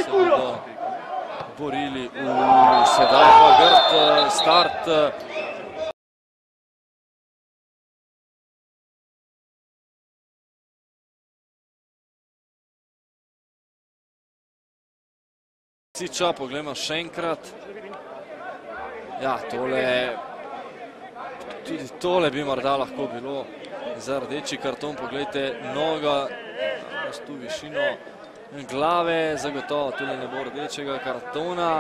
se bodo borili. Sedaj pa grd start. Siča, poglejmo še enkrat. Ja, tudi tole bi morda lahko bilo za rdeči karton. Poglejte, noga, tu višino glave, zagotovo tudi ne bo rdečega kartona.